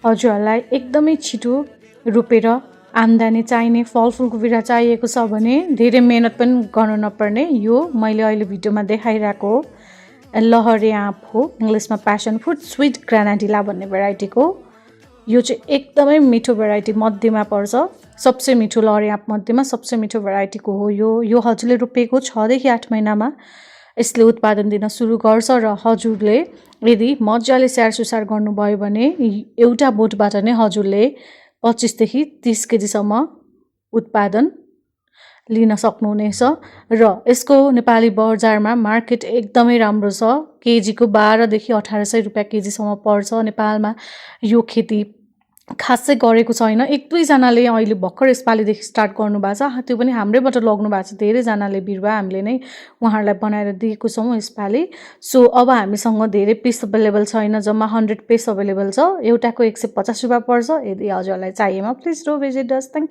हजुरहरूलाई एकदमै छिटो रोपेर आम्दानी चाहिने फलफुलको बिरुवा चाहिएको छ भने धेरै मेहनत पनि गर्नु नपर्ने यो मैले अहिले भिडियोमा देखाइरहेको लहरे आँप हो, इङ्ग्लिसमा प्यासन फ्रुट स्विट ग्रानाडिला भन्ने भेराइटीको। यो चाहिँ एकदमै मिठो भेराइटी मध्येमा पर्छ, सबसे मिठो लहरे आँप मध्येमा सबसे मिठो भेराइटीको हो यो हजुरले रोपेको 6 देखि 8 महिनामा यसले उत्पादन दिन सुरु गर्छ र हजुरले यदि मजाले स्याहार सुसार गर्नुभयो भने एउटा बोटबाट नै हजुरले 25 देखि 30 केजीसम्म उत्पादन लिन सक्नुहुनेछ र यसको नेपाली बजारमा मार्केट एकदमै राम्रो छ। केजीको 12 देखि 1800 रुपैयाँ केजीसम्म पर्छ। नेपालमा यो खेती खासै गरेको छैन, 1-2 जनाले अहिले भर्खर यसपालिदेखि स्टार्ट गर्नुभएको छ, त्यो पनि हाम्रैबाट लग्नु भएको छ धेरैजनाले बिरुवा, हामीले नै उहाँहरूलाई बनाएर दिएको छौँ यसपालि। सो अब हामीसँग धेरै पिस अभाइलेबल छैन, जम्मा 100 पिस अभाइलेबल छ, एउटाको 150 रुपैयाँ पर्छ। यदि हजुरलाई चाहिएमा please do visit us. Thank you.